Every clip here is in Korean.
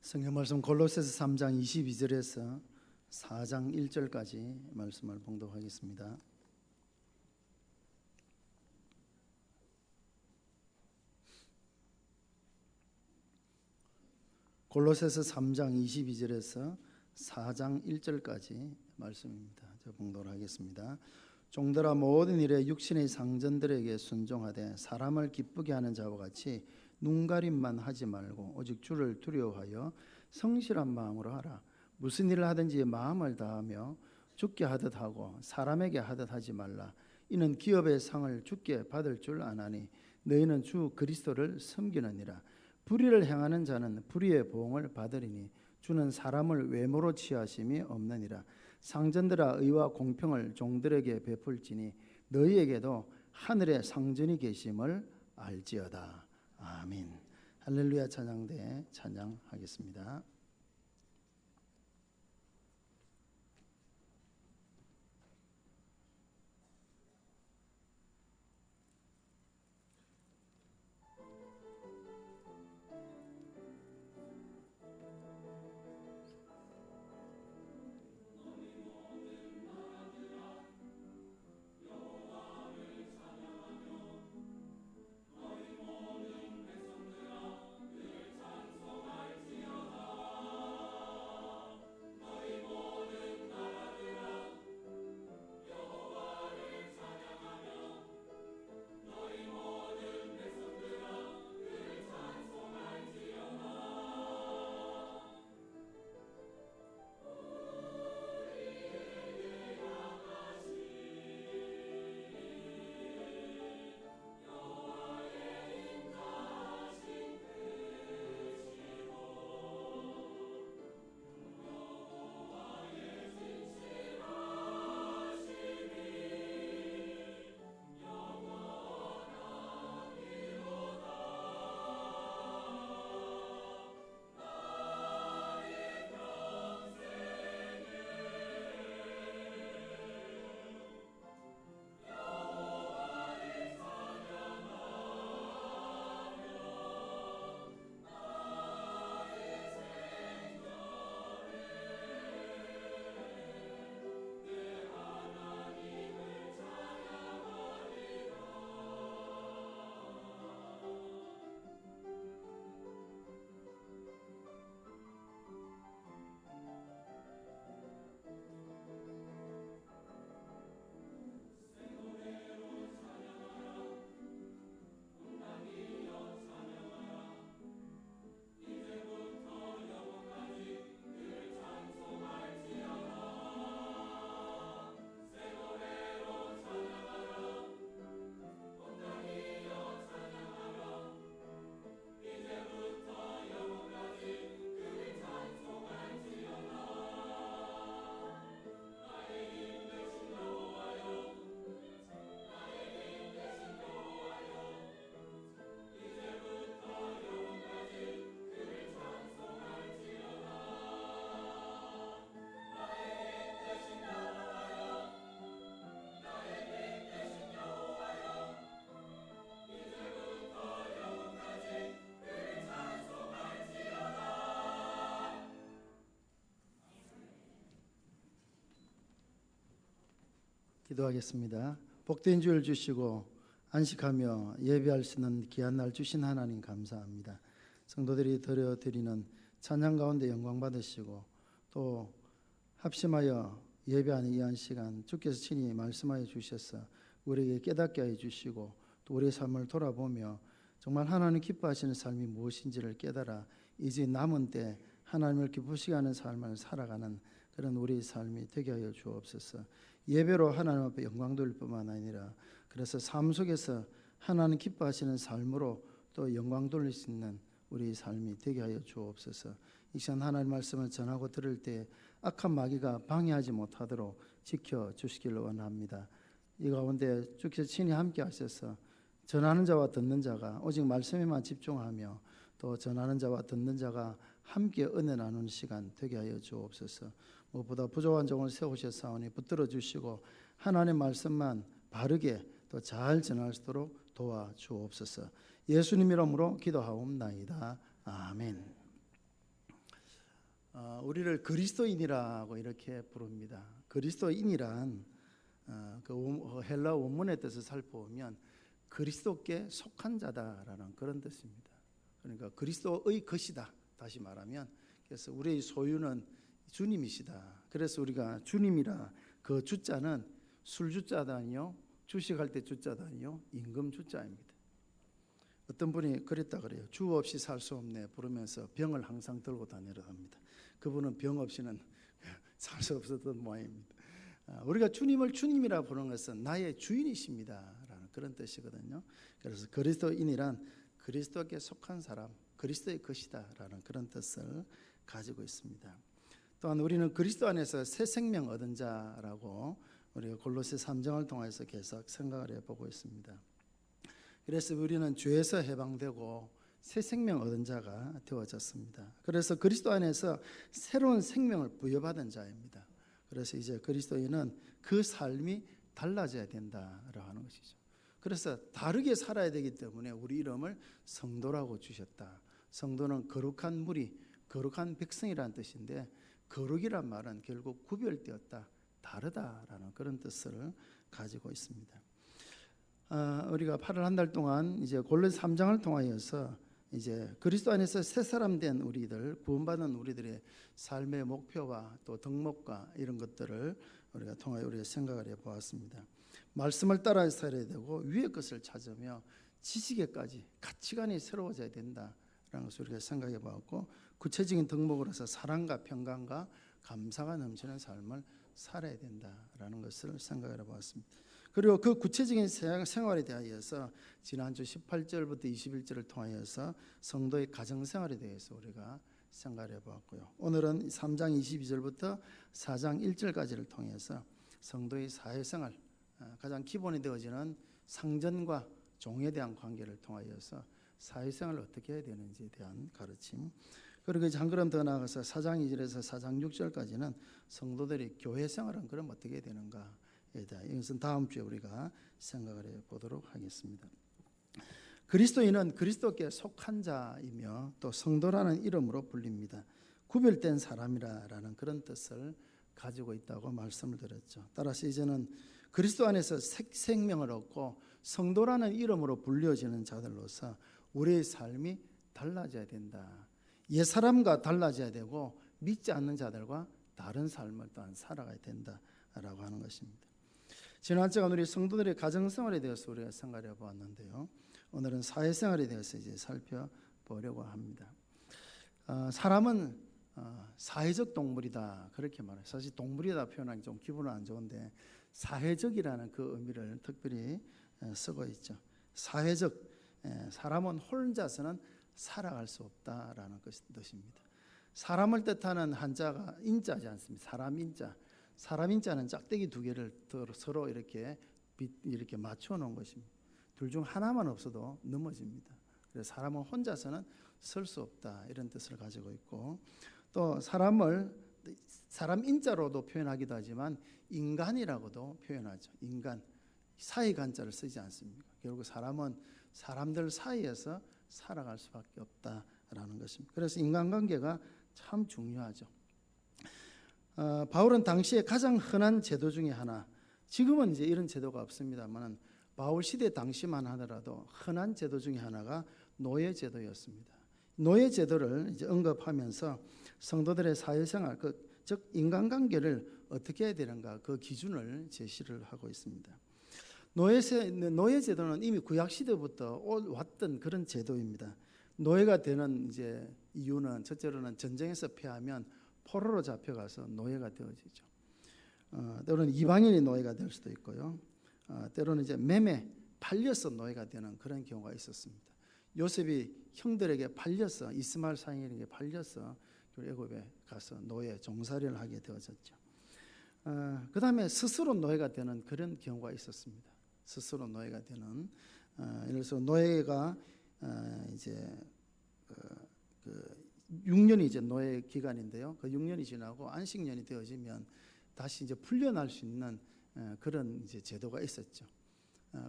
성경 말씀 골로새서 3장 22절에서 4장 1절까지 말씀을 봉독하겠습니다. 골로새서 3장 22절에서 4장 1절까지 말씀입니다. 저 봉독을 하겠습니다. 종들아 모든 일에 육신의 상전들에게 순종하되 사람을 기쁘게 하는 자와 같이 눈가림만 하지 말고 오직 주를 두려워하여 성실한 마음으로 하라. 무슨 일을 하든지 마음을 다하며 주께 하듯 하고 사람에게 하듯 하지 말라. 이는 기업의 상을 주께 받을 줄 아나니 너희는 주 그리스도를 섬기느니라. 불의를 행하는 자는 불의의 보응을 받으리니 주는 사람을 외모로 취하심이 없느니라. 상전들아 의와 공평을 종들에게 베풀지니 너희에게도 하늘에 상전이 계심을 알지어다. 아멘. 할렐루야. 찬양대 찬양하겠습니다. 기도하겠습니다. 복된 주를 주시고 안식하며 예배할 수 있는 귀한 날 주신 하나님 감사합니다. 성도들이 드려드리는 찬양 가운데 영광 받으시고 또 합심하여 예배하는 이 한 시간 주께서 친히 말씀하여 주셔서 우리에게 깨닫게 하여 주시고 또 우리의 삶을 돌아보며 정말 하나님 기뻐하시는 삶이 무엇인지를 깨달아 이제 남은 때 하나님을 기쁘시게 하는 삶을 살아가는 그런 우리의 삶이 되게 하여 주옵소서. 예배로 하나님 앞에 영광 돌릴 뿐만 아니라 그래서 삶 속에서 하나님 기뻐하시는 삶으로 또 영광 돌릴 수 있는 우리 삶이 되게 하여 주옵소서. 이 시간 하나님 말씀을 전하고 들을 때 악한 마귀가 방해하지 못하도록 지켜주시기를 원합니다. 이 가운데 주께서 친히 함께 하셔서 전하는 자와 듣는 자가 오직 말씀에만 집중하며 또 전하는 자와 듣는 자가 함께 은혜 나누는 시간 되게 하여 주옵소서. 무엇보다 부족한 종을 세우셨사오니 붙들어 주시고 하나님의 말씀만 바르게 또 잘 전할 수 있도록 도와주옵소서. 예수님 이름으로 기도하옵나이다. 아멘. 우리를 그리스도인이라고 이렇게 부릅니다. 그리스도인이란 그 헬라 원문의 뜻을 살펴보면 그리스도께 속한 자다라는 그런 뜻입니다. 그러니까 그리스도의 것이다. 다시 말하면 그래서 우리의 소유는 주님이시다. 그래서 우리가 주님이라 그 주자는 술 주자도 아니요, 주식할 때 주자도 아니요, 임금 주자입니다. 어떤 분이 그랬다 그래요. 주 없이 살 수 없네 부르면서 병을 항상 들고 다니려 합니다. 그분은 병 없이는 살 수 없었던 모양입니다. 우리가 주님을 주님이라 부르는 것은 나의 주인이십니다라는 그런 뜻이거든요. 그래서 그리스도인이란 그리스도께 속한 사람, 그리스도의 것이다라는 그런 뜻을 가지고 있습니다. 또한 우리는 그리스도 안에서 새 생명 얻은 자라고 우리가 골로새 3장을 통해서 계속 생각을 해보고 있습니다. 그래서 우리는 죄에서 해방되고 새 생명 얻은 자가 되어졌습니다. 그래서 그리스도 안에서 새로운 생명을 부여받은 자입니다. 그래서 이제 그리스도인은 그 삶이 달라져야 된다라고 하는 것이죠. 그래서 다르게 살아야 되기 때문에 우리 이름을 성도라고 주셨다. 성도는 거룩한 무리, 거룩한 백성이라는 뜻인데 거룩이란 말은 결국 구별되었다, 다르다라는 그런 뜻을 가지고 있습니다. 우리가 8월 한 달 동안 이제 골로새 3장을 통하여서 이제 그리스도 안에서 새 사람 된 우리들, 구원받은 우리들의 삶의 목표와 또 덕목과 이런 것들을 우리가 통하여 우리가 생각을 해보았습니다. 말씀을 따라 살아야 되고 위의 것을 찾으며 지식에까지 가치관이 새로워져야 된다라는 것을 우리가 생각해 보았고, 구체적인 덕목으로서 사랑과 평강과 감사가 넘치는 삶을 살아야 된다라는 것을 생각해 보았습니다. 그리고 그 구체적인 생활에 대하여서 지난주 18절부터 21절을 통하여서 성도의 가정생활에 대해서 우리가 생각해 보았고요. 오늘은 3장 22절부터 4장 1절까지를 통해서 성도의 사회생활, 가장 기본이 되어지는 상전과 종에 대한 관계를 통하여서 사회생활을 어떻게 해야 되는지에 대한 가르침, 그리고 이제 한 걸음 더 나아가서 4장 2절에서 4장 6절까지는 성도들이 교회 생활은 그럼 어떻게 해야 되는가, 이것은 다음 주에 우리가 생각을 해보도록 하겠습니다. 그리스도인은 그리스도께 속한 자이며 또 성도라는 이름으로 불립니다. 구별된 사람이라는 그런 뜻을 가지고 있다고 말씀을 드렸죠. 따라서 이제는 그리스도 안에서 생명을 얻고 성도라는 이름으로 불려지는 자들로서 우리의 삶이 달라져야 된다. 옛사람과 달라져야 되고 믿지 않는 자들과 다른 삶을 또한 살아가야 된다라고 하는 것입니다. 지난 시간 우리 성도들의 가정생활에 대해서 우리가 생각해 보았는데요. 오늘은 사회생활에 대해서 이제 살펴보려고 합니다. 사람은 사회적 동물이다 그렇게 말해요. 사실 동물이다 표현하기 좀 기분은 안 좋은데 사회적이라는 그 의미를 특별히 쓰고 있죠. 사회적, 사람은 혼자서는 살아갈 수 없다라는 뜻입니다. 사람을 뜻하는 한자가 인자지 않습니다. 사람 인자. 사람 인자는 짝대기 두 개를 서로 이렇게 맞춰 놓은 것입니다. 둘 중 하나만 없어도 넘어집니다. 그래서 사람은 혼자서는 설 수 없다 이런 뜻을 가지고 있고, 또 사람을 사람 인자로도 표현하기도 하지만 인간이라고도 표현하죠. 인간, 사이간자를 쓰지 않습니까? 결국 사람은 사람들 사이에서 살아갈 수밖에 없다라는 것입니다. 그래서 인간관계가 참 중요하죠. 바울은 당시에 가장 흔한 제도 중에 하나, 지금은 이제 이런 제도가 없습니다만 바울 시대 당시만 하더라도 흔한 제도 중에 하나가 노예 제도였습니다. 노예 제도를 이제 언급하면서 성도들의 사회생활, 즉 인간관계를 어떻게 해야 되는가 그 기준을 제시를 하고 있습니다. 노예 제도는 이미 구약 시대부터 왔던 그런 제도입니다. 노예가 되는 이제 이유는 첫째로는 전쟁에서 패하면 포로로 잡혀가서 노예가 되어지죠. 때로는 이방인이 노예가 될 수도 있고요. 때로는 이제 매매, 팔려서 노예가 되는 그런 경우가 있었습니다. 요셉이 형들에게 팔려서, 이스마엘 상인에게 팔려서 애굽에 가서 노예 종살이를 하게 되어졌죠. 그 다음에 스스로 노예가 되는 그런 경우가 있었습니다. 스스로 노예가 되는, 예를 들어서 노예가 이제 6년이 이제 노예 기간인데요. 그 6년이 지나고 안식년이 되어지면 다시 이제 풀려날 수 있는 그런 이제 제도가 있었죠.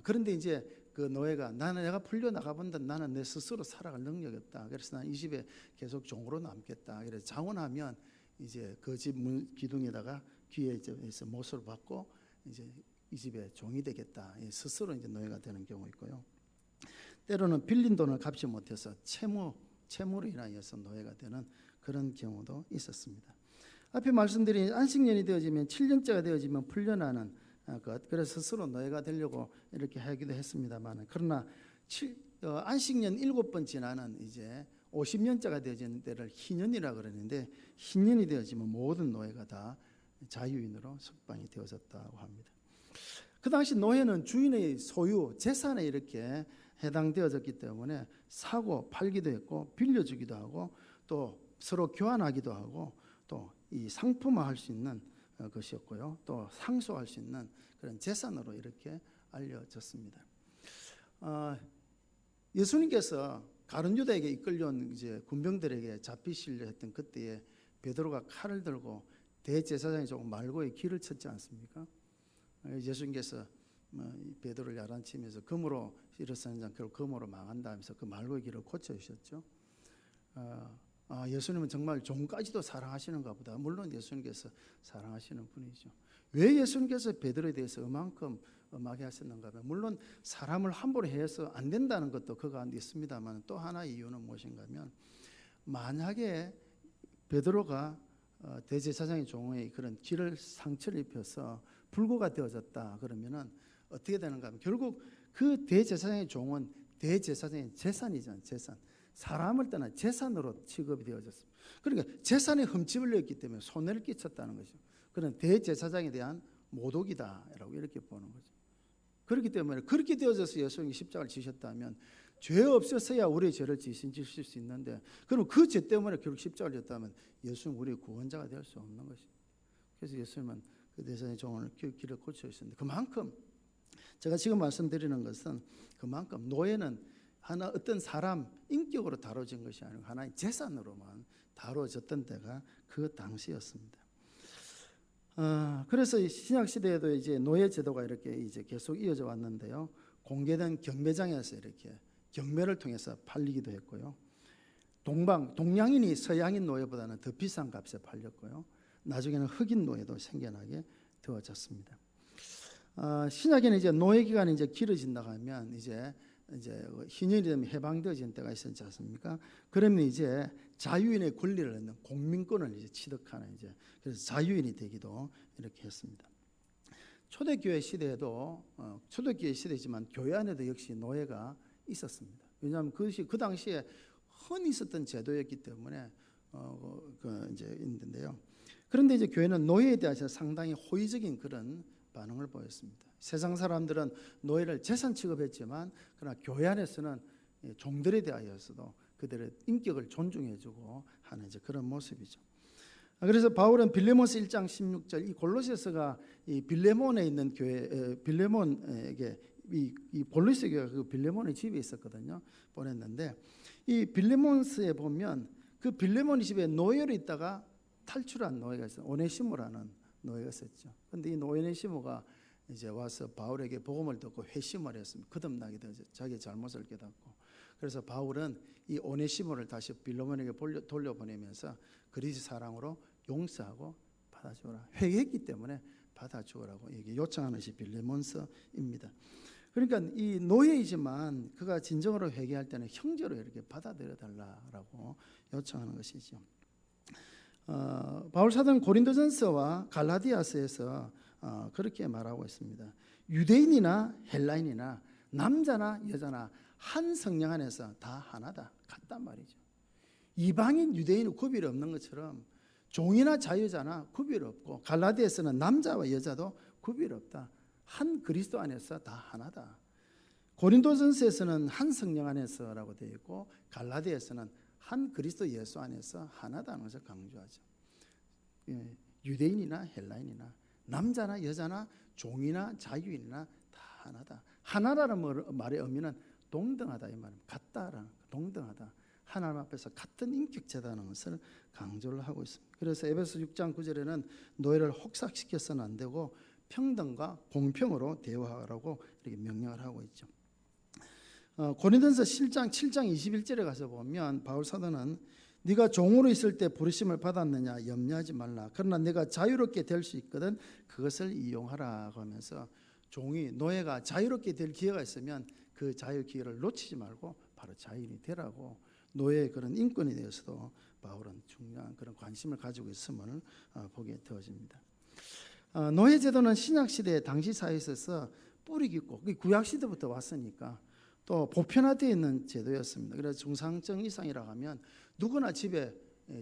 그런데 이제 그 노예가 내가 풀려 나가본다. 나는 내 스스로 살아갈 능력이 없다. 그래서 난 이 집에 계속 종으로 남겠다. 그래서 자원하면 이제 그 집 문 기둥에다가 귀에 이제 못을 받고 이제 이 집의 종이 되겠다. 스스로 이제 노예가 되는 경우 있고요. 때로는 빌린 돈을 갚지 못해서 채무로 인하여서 노예가 되는 그런 경우도 있었습니다. 앞에 말씀드린 안식년이 되어지면 7년째가 되어지면 풀려나는 것, 그래서 스스로 노예가 되려고 이렇게 하기도 했습니다만, 그러나 안식년 7번 지나는 이제 50년째가 되어지는 때를 희년이라 그러는데, 희년이 되어지면 모든 노예가 다 자유인으로 석방이 되어졌다고 합니다. 그 당시 노예는 주인의 소유, 재산에 이렇게 해당되어졌기 때문에 사고 팔기도 했고 빌려주기도 하고 또 서로 교환하기도 하고 또 이 상품화할 수 있는 것이었고요. 또 상속할 수 있는 그런 재산으로 이렇게 알려졌습니다. 예수님께서 가룟 유다에게 이끌려온 이제 군병들에게 잡히시려 했던 그때에 베드로가 칼을 들고 대제사장이 조금 말고의 길을 쳤지 않습니까? 예수님께서 베드로를 야단치면서 금으로 일어서는 자 결국 금으로 망한다 하면서 그 말고의 길을 고쳐주셨죠. 예수님은 정말 종까지도 사랑하시는가 보다. 물론 예수님께서 사랑하시는 분이죠. 왜 예수님께서 베드로에 대해서 이만큼 엄하게 하셨는가 하면, 물론 사람을 함부로 해서 안 된다는 것도 그 가운데 있습니다만, 또 하나의 이유는 무엇인가 하면, 만약에 베드로가 대제사장의 종의 그런 길을 상처를 입혀서 불구가 되어졌다 그러면은 어떻게 되는가 하면, 결국 그 대제사장의 종은 대제사장의 재산이잖아요. 재산. 사람을 떠나 재산으로 취급이 되어졌습니다. 그러니까 재산에 흠집을 냈기 때문에 손해를 끼쳤다는 거죠. 그런 대제사장에 대한 모독이다라고 이렇게 보는 거죠. 그렇기 때문에 그렇게 되어져서 예수님이 십자가를 지셨다면, 죄 없었어야 우리의 죄를 지실 수 있는데, 그럼 그 죄 때문에 결국 십자가를 졌다면 예수는 우리의 구원자가 될 수 없는 것입니다. 그래서 예수님은 그 대제사장의 종을 길을 고쳐주셨는데, 그만큼 제가 지금 말씀드리는 것은 그만큼 노예는 하나 어떤 사람 인격으로 다뤄진 것이 아니고 하나의 재산으로만 다뤄졌던 때가 그 당시였습니다. 그래서 신약 시대에도 이제 노예 제도가 이렇게 이제 계속 이어져 왔는데요. 공개된 경매장에서 이렇게 경매를 통해서 팔리기도 했고요. 동양인이 서양인 노예보다는 더 비싼 값에 팔렸고요. 나중에는 흑인 노예도 생겨나게 되어졌습니다. 신약에는 이제 노예 기간이 이제 길어진다고 하면 이제 희년이 되면 해방되어지는 때가 있었지 않습니까? 그러면 이제 자유인의 권리를 얻는 공민권을 이제 취득하는 이제 그래서 자유인이 되기도 이렇게 했습니다. 초대교회 시대에도 초대교회 시대지만 교회 안에도 역시 노예가 있었습니다. 왜냐하면 그것이 그 당시에 흔히 있었던 제도였기 때문에 이제 있는데요. 그런데 이제 교회는 노예에 대해서 상당히 호의적인 그런 반응을 보였습니다. 세상 사람들은 노예를 재산 취급했지만, 그러나 교회 안에서는 종들에 대하여서도 그들의 인격을 존중해주고 하는 이제 그런 모습이죠. 그래서 바울은 빌레몬서 1장 16절, 이 골로새서가 이 빌레몬에 있는 교회, 빌레몬에게 이 볼리스 교회가 그 빌레몬의 집에 있었거든요. 보냈는데 이 빌레몬서에 보면 그 빌레몬의 집에 노예로 있다가 탈출한 노예가 있어요. 오네시모라는 노예가 있었죠. 그런데 이 오네시모가 이제 와서 바울에게 복음을 듣고 회심을 했습니다. 거듭나게 되죠. 자기 잘못을 깨닫고. 그래서 바울은 이 오네시모를 다시 빌레몬에게 돌려보내면서 그리스도 사랑으로 용서하고 받아주어라. 회개했기 때문에 받아주어라고 요청하는 것이 빌레몬서입니다. 그러니까 이 노예이지만 그가 진정으로 회개할 때는 형제로 이렇게 받아들여 달라라고 요청하는 것이죠. 바울 사도는 고린도전서와 갈라디아서에서 그렇게 말하고 있습니다. 유대인이나 헬라인이나 남자나 여자나 한 성령 안에서 다 하나다, 같단 말이죠. 이방인 유대인은 구별이 없는 것처럼 종이나 자유자나 구별이 없고, 갈라디아서는 남자와 여자도 구별이 없다. 한 그리스도 안에서 다 하나다. 고린도전서에서는 한 성령 안에서라고 되어 있고, 갈라디아서는 한 그리스도 예수 안에서 하나다는 것을 강조하죠. 유대인이나 헬라인이나 남자나 여자나 종이나 자유인이나 다 하나다. 하나라는 말의 의미는 동등하다 이 말입니다. 같다라는 동등하다. 하나님 앞에서 같은 인격체다는 것을 강조를 하고 있습니다. 그래서 에베소 6장 9절에는 노예를 혹삭시켜서는 안 되고 평등과 공평으로 대우하라고 이렇게 명령을 하고 있죠. 고린도전서 7장 21절에 가서 보면 바울 사도는 네가 종으로 있을 때 부르심을 받았느냐 염려하지 말라. 그러나 네가 자유롭게 될 수 있거든 그것을 이용하라고 하면서 종이 노예가 자유롭게 될 기회가 있으면 그 자유 기회를 놓치지 말고 바로 자유인이 되라고 노예의 그런 인권에 대해서도 바울은 중요한 그런 관심을 가지고 있음을 보게 되어집니다. 노예 제도는 신약 시대 당시 사회에 있어서 뿌리 깊고 구약 시대부터 왔으니까 또 보편화되어 있는 제도였습니다. 그래서 중상층 이상이라고 하면 누구나 집에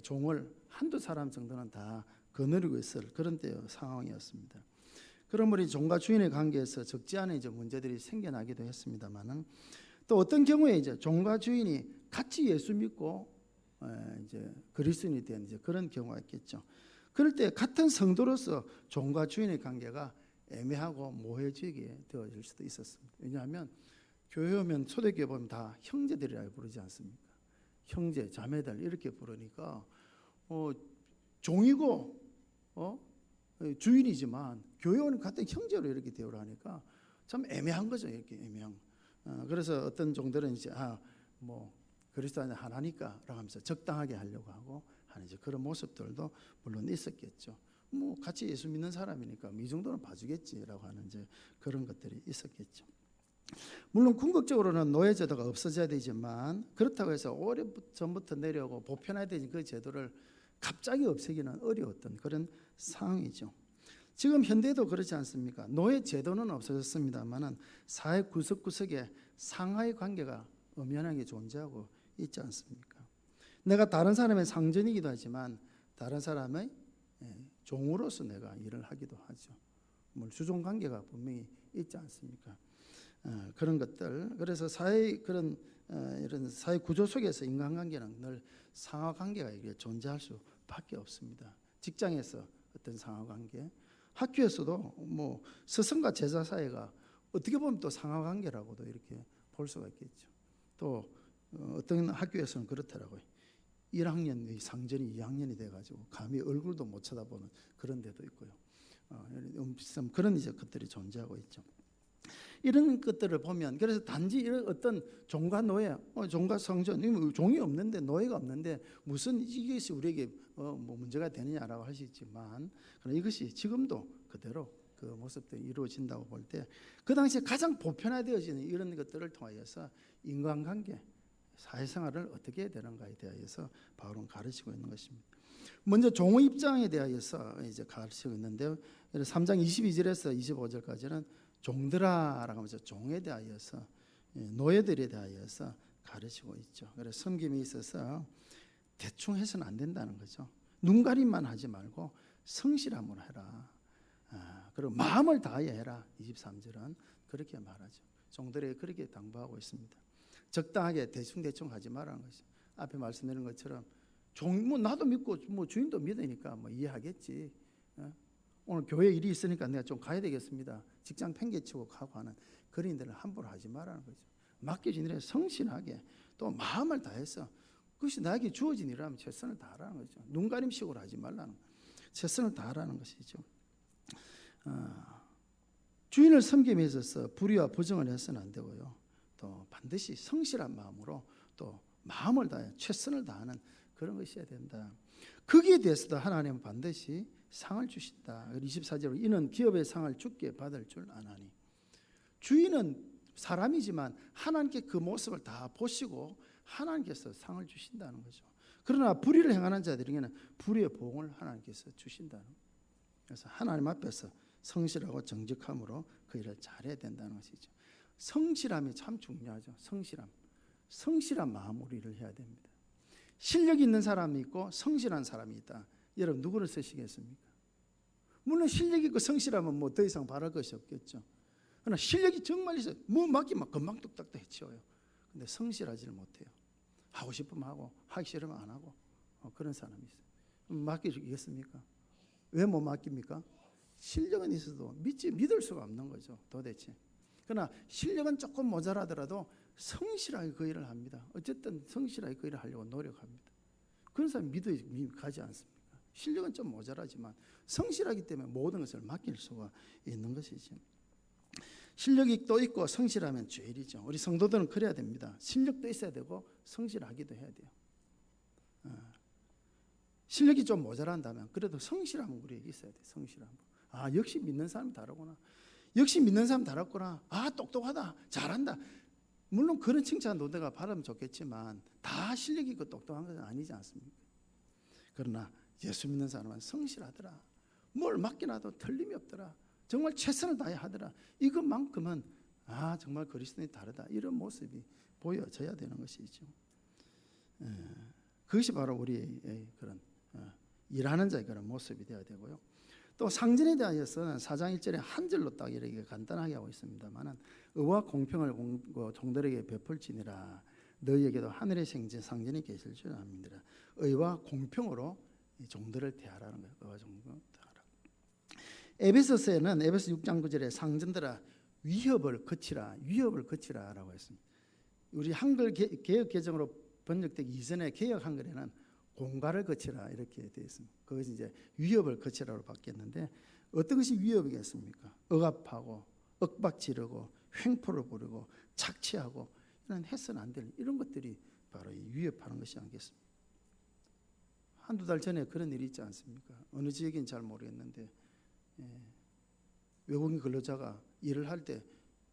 종을 한두 사람 정도는 다 거느리고 있을 그런 상황이었습니다. 그러므로 종과 주인의 관계에서 적지 않은 이제 문제들이 생겨나기도 했습니다만은 또 어떤 경우에 이제 종과 주인이 같이 예수 믿고 이제 그리스도인이 된 이제 그런 경우가 있겠죠. 그럴 때 같은 성도로서 종과 주인의 관계가 애매하고 모호해지게 되어질 수도 있었습니다. 왜냐하면 교회 오면 초대교회 보면 다 형제들이라고 부르지 않습니까? 형제, 자매들 이렇게 부르니까 종이고 주인이지만 교회 오는 같은 형제로 이렇게 대우를 하니까 참 애매한 거죠. 이렇게 애매한. 그래서 어떤 종들은 이제 뭐 그리스도 안에 하나니까라고 하면서 적당하게 하려고 하고 하는 이제 그런 모습들도 물론 있었겠죠. 뭐 같이 예수 믿는 사람이니까 이 정도는 봐주겠지라고 하는 이제 그런 것들이 있었겠죠. 물론 궁극적으로는 노예 제도가 없어져야 되지만 그렇다고 해서 오래 전부터 내려오고 보편화된 그 제도를 갑자기 없애기는 어려웠던 그런 상황이죠. 지금 현대도 그렇지 않습니까? 노예 제도는 없어졌습니다만은 사회 구석구석에 상하의 관계가 엄연하게 존재하고 있지 않습니까? 내가 다른 사람의 상전이기도 하지만 다른 사람의 종으로서 내가 일을 하기도 하죠. 주종 관계가 분명히 있지 않습니까? 그런 것들. 그래서 사회 그런 이런 사회 구조 속에서 인간관계는 늘 상하 관계가 존재할 수밖에 없습니다. 직장에서 어떤 상하 관계, 학교에서도 뭐 스승과 제자 사이가 어떻게 보면 또 상하 관계라고도 이렇게 볼 수가 있겠죠. 또 어떤 학교에서는 그렇더라고요. 1학년의 상전이 2학년이 돼가지고 감히 얼굴도 못 쳐다보는 그런 데도 있고요. 그런 이제 것들이 존재하고 있죠. 이런 것들을 보면 그래서 단지 이런 어떤 종과 노예, 종과 성전, 종이 없는데 노예가 없는데 무슨 이것이 우리에게 뭐 문제가 되느냐라고 할 수 있지만 그러나 이것이 지금도 그대로 그 모습들이 이루어진다고 볼 때 그 당시에 가장 보편화되어지는 이런 것들을 통하여서 인간관계, 사회생활을 어떻게 해야 되는가에 대하여서 바울은 가르치고 있는 것입니다. 먼저 종의 입장에 대하여서 이제 가르치고 있는데요. 3장 22절에서 25절까지는 종들아라고 하면서 종에 대하여서 노예들에 대하여서 가르치고 있죠. 그래서 섬김에 있어서 대충 해서는 안 된다는 거죠. 눈가림만 하지 말고 성실함으로 해라. 그리고 마음을 다하여 해라. 23절은 그렇게 말하죠. 종들에게 그렇게 당부하고 있습니다. 적당하게 대충 하지 말라는 것이죠. 앞에 말씀드린 것처럼 종 뭐 나도 믿고 뭐 주인도 믿으니까 뭐 이해하겠지. 오늘 교회 일이 있으니까 내가 좀 가야 되겠습니다. 직장 팽개치고 가고 하는 그런 일을 함부로 하지 말라는 거죠. 맡겨진 일에 성실하게 또 마음을 다해서 그것이 나에게 주어진 일이라면 최선을 다하라는 거죠. 눈가림식으로 하지 말라는 거죠. 최선을 다하라는 것이죠. 주인을 섬김에 있어서 불의와 부정을 해서는 안 되고요. 또 반드시 성실한 마음으로 또 마음을 다해 최선을 다하는 그런 것이어야 된다. 거기에 대해서도 하나님은 반드시 상을 주신다. 24절로 이는 기업의 상을 주께 받을 줄 아나니. 주인은 사람이지만 하나님께 그 모습을 다 보시고 하나님께서 상을 주신다는 거죠. 그러나 불의를 행하는 자들에게는 불의의 보응을 하나님께서 주신다는 거예요. 그래서 하나님 앞에서 성실하고 정직함으로 그 일을 잘해야 된다는 것이죠. 성실함이 참 중요하죠. 성실한 마음으로 일을 해야 됩니다. 실력이 있는 사람이 있고 성실한 사람이 있다. 여러분 누구를 쓰시겠습니까? 물론 실력이 있고 성실하면 뭐 더 이상 바랄 것이 없겠죠. 그러나 실력이 정말 있어요. 뭐 맡기면 금방 뚝딱도 해치워요. 근데 성실하지를 못해요. 하고 싶으면 하고 하기 싫으면 안 하고 그런 사람이 있어요. 맡기겠습니까? 왜 못 맡깁니까? 실력은 있어도 믿을 수가 없는 거죠. 도대체. 그러나 실력은 조금 모자라더라도 성실하게 그 일을 합니다. 어쨌든 성실하게 그 일을 하려고 노력합니다. 그런 사람이 믿음이 가지 않습니까? 실력은 좀 모자라지만 성실하기 때문에 모든 것을 맡길 수가 있는 것이죠. 실력이 또 있고 성실하면 죄일이죠. 우리 성도들은 그래야 됩니다. 실력도 있어야 되고 성실하기도 해야 돼요. 실력이 좀 모자란다면 그래도 성실함은 우리에게 있어야 돼. 성실함. 아, 역시 믿는 사람이 다르구나. 역시 믿는 사람 다르구나. 아, 똑똑하다. 잘한다. 물론 그런 칭찬 노대가 바라면 좋겠지만 다 실력이 있고 똑똑한 것은 아니지 않습니까? 그러나 예수 믿는 사람은 성실하더라. 뭘 맡기나도 틀림이 없더라. 정말 최선을 다해 하더라. 이것만큼은 아, 정말 그리스도인이 다르다. 이런 모습이 보여져야 되는 것이죠. 그것이 바로 우리의 그런 일하는 자의 그런 모습이 되어야 되고요. 또 상전에 대하여서는 4장 1절에 한 절로 딱 이렇게 간단하게 하고 있습니다만은 의와 공평을 종들에게 베풀지니라. 너희에게도 하늘의 상전이 계실 줄 압니다. 의와 공평으로 종들을 대하라는 거예요. 의와 공평으로 대하라. 에베소서에는 에베소 6장 9절에 상전들아 위협을 거치라라고 했습니다. 우리 한글 개역 개정으로 번역되기 이전에 개역 한글에는 공갈을 거치라 이렇게 되어 있습니다. 그것이 이제 위협을 거치라로 바뀌었는데 어떤 것이 위협이겠습니까? 억압하고 억박지르고 횡포를 부리고 착취하고 이런 해서는 안 될 이런 것들이 바로 이 위협하는 것이 아니겠습니까? 한두 달 전에 그런 일이 있지 않습니까? 어느 지역인지 잘 모르겠는데 외국인 근로자가 일을 할 때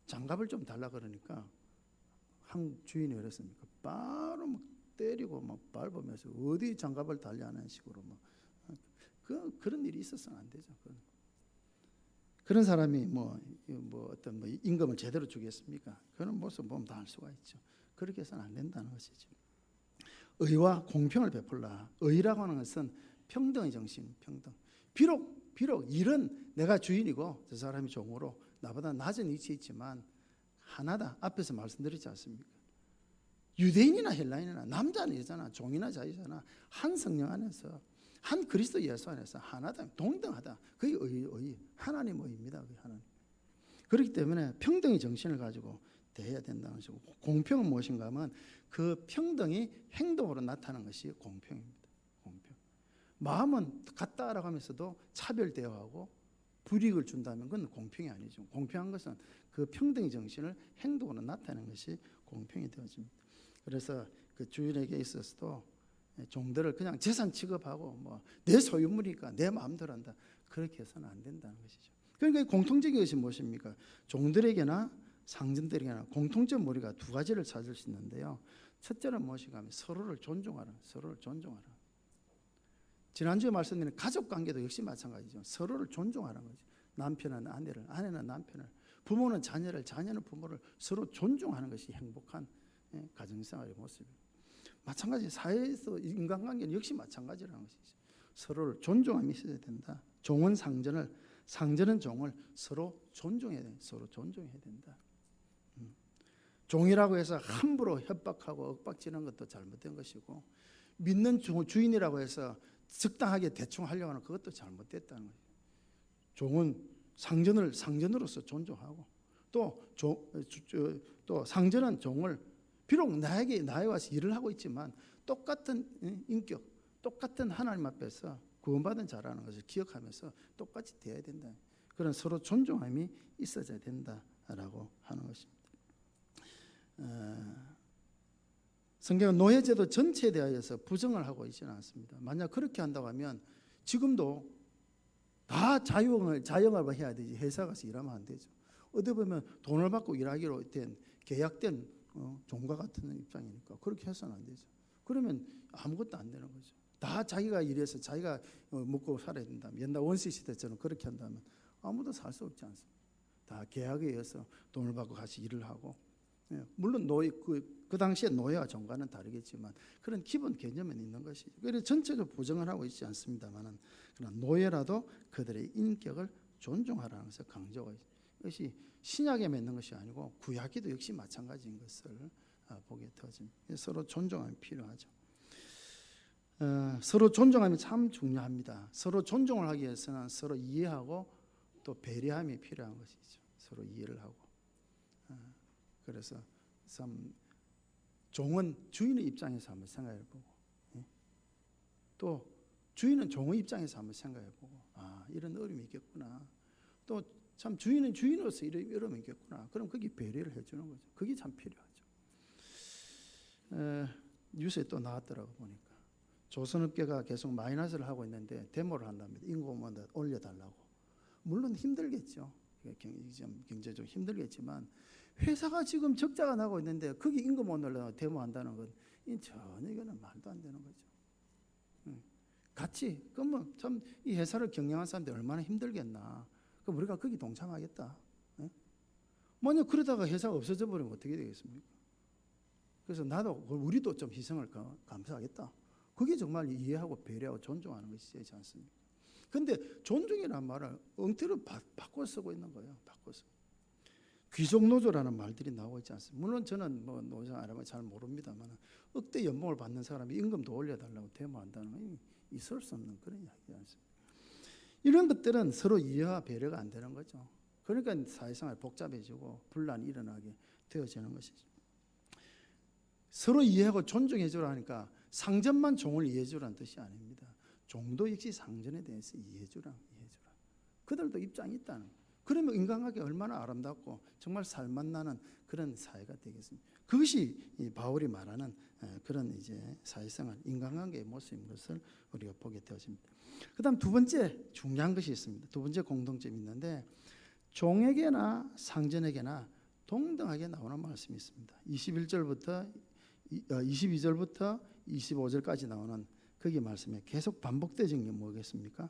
장갑을 좀 달라 그러니까 한 주인이 그랬습니까? 바로 막 때리고 막 밟으면서 어디 장갑을 달냐는 식으로 막 그런 일이 있어서는 안 되죠. 그런 사람이 어떤 임금을 제대로 주겠습니까? 그런 모습 보면 다 알 수가 있죠. 그렇게 해서는 안 된다는 것이죠. 의와 공평을 베풀라. 의라고 하는 것은 평등의 정신, 평등. 비록 일은 내가 주인이고 저 사람이 종으로 나보다 낮은 위치에 있지만 하나다. 앞에서 말씀드렸지 않습니까? 유대인이나 헬라인이나 남자나 여자나 종이나 자유잖아. 한 성령 안에서 한 그리스도 예수 안에서 하나다. 동등하다. 그게 의. 하나님 의입니다. 그게 하나님. 그렇기 때문에 평등의 정신을 가지고 대해야 된다는 것이고 공평은 무엇인가 하면 그 평등이 행동으로 나타나는 것이 공평입니다. 공평. 마음은 같다라고 하면서도 차별 대화하고 불이익을 준다면 그건 공평이 아니죠. 공평한 것은 그 평등의 정신을 행동으로 나타내는 것이 공평이 되어집니다. 그래서 그 주인에게 있어서도 종들을 그냥 재산 취급하고 내 소유물이니까 내 마음대로 한다. 그렇게 해서는 안 된다는 것이죠. 그러니까 공통적인 것이 무엇입니까? 종들에게나 상전들에게나 공통적 머리가 두 가지를 찾을 수 있는데요. 첫째는 무엇인가 하면 서로를 존중하라. 지난주에 말씀드린 가족관계도 역시 마찬가지죠. 서로를 존중하라는 거죠. 남편은 아내를, 아내는 남편을, 부모는 자녀를, 자녀는 부모를 서로 존중하는 것이 행복한 가정생활의 모습입니다. 마찬가지 사회에서 인간관계는 역시 마찬가지라는 것이죠. 서로를 존중함이 있어야 된다. 종은 상전을, 상전은 종을 서로 존중해야 된다. 서로 존중해야 된다. 종이라고 해서 함부로 협박하고 억박지는 것도 잘못된 것이고 믿는 주인이라고 해서 적당하게 대충 하려고 하는 그것도 잘못됐다는 거예요. 종은 상전으로서 존중하고 또 상전은 종을 비록 나에 와서 일을 하고 있지만 똑같은 인격, 똑같은 하나님 앞에서 구원받은 자라는 것을 기억하면서 똑같이 대해야 된다. 그런 서로 존중함이 있어야 된다라고 하는 것입니다. 성경은 노예제도 전체에 대하여서 부정을 하고 있지는 않습니다. 만약 그렇게 한다고 하면 지금도 다 자영업을 해야 되지 회사 가서 일하면 안 되죠. 어디 보면 돈을 받고 일하기로 된 계약된 종과 같은 입장이니까 그렇게 해서는 안 되죠. 그러면 아무것도 안 되는 거죠. 다 자기가 일해서 자기가 먹고 살아야 된다면 옛날 원시 시대처럼 그렇게 한다면 아무도 살 수 없지 않습니까? 다 계약에 의해서 돈을 받고 같이 일을 하고 물론 노예 그 당시에 노예와 종과는 다르겠지만 그런 기본 개념은 있는 것이죠. 그래서 전체적으로 부정을 하고 있지 않습니다만은 그러나 노예라도 그들의 인격을 존중하라는 것을 강조하고 있습니다. 이것이 신약에 맺는 것이 아니고 구약에도 역시 마찬가지인 것을 보게 되어집니다. 서로 존중함이 필요하죠. 서로 존중함이 참 중요합니다. 서로 존중을 하기 위해서는 서로 이해하고 또 배려함이 필요한 것이죠. 서로 이해를 하고. 그래서 참 종은 주인의 입장에서 한번 생각해보고 또 주인은 종의 입장에서 한번 생각해보고 이런 어려움이 있겠구나. 또 참 주인은 주인으로서 이런 어려움이 있겠구나. 그럼 거기 배려를 해주는 거죠. 그게 참 필요하죠. 뉴스에 또 나왔더라고 보니까 조선업계가 계속 마이너스를 하고 있는데 데모를 한답니다. 임금만 올려달라고. 물론 힘들겠죠. 경제적으로 힘들겠지만 회사가 지금 적자가 나고 있는데 거기 임금 올려달라고 데모한다는 건 전혀 이거는 말도 안 되는 거죠. 같이 그러면 참 이 회사를 경영한 사람들이 얼마나 힘들겠나. 그럼 우리가 거기 동참하겠다. 만약 그러다가 회사가 없어져 버리면 어떻게 되겠습니까? 그래서 나도 우리도 좀 희생을 감수하겠다. 그게 정말 이해하고 배려하고 존중하는 것이 되지 않습니까? 그런데 존중이라는 말을 엉터리로 바꿔 쓰고 있는 거예요. 바꿔서 귀족 노조라는 말들이 나오고 있지 않습니까? 물론 저는 뭐 노조 알아보면 잘 모릅니다만 억대 연봉을 받는 사람이 임금도 올려달라고 데모한다는 건 있을 수 없는 그런 이야기지 않습니까? 이런 것들은 서로 이해와 배려가 안 되는 거죠. 그러니까 사회생활 복잡해지고 분란이 일어나게 되어지는 것이죠. 서로 이해하고 존중해주라 하니까 상전만 종을 이해해주라는 뜻이 아닙니다. 종도 역시 상전에 대해서 이해해주라. 그들도 입장이 있다는 거예요. 그러면 인간관계 얼마나 아름답고 정말 살맛나는 그런 사회가 되겠습니다. 그것이 이 바울이 말하는 그런 이제 사회생활, 인간관계의 모습인 것을 우리가 보게 되어집니다. 그다음 두 번째 중요한 것이 있습니다. 두 번째 공통점이 있는데 종에게나 상전에게나 동등하게 나오는 말씀이 있습니다. 22절부터 25절까지 나오는 거기 말씀에 계속 반복되는 게 뭐겠습니까?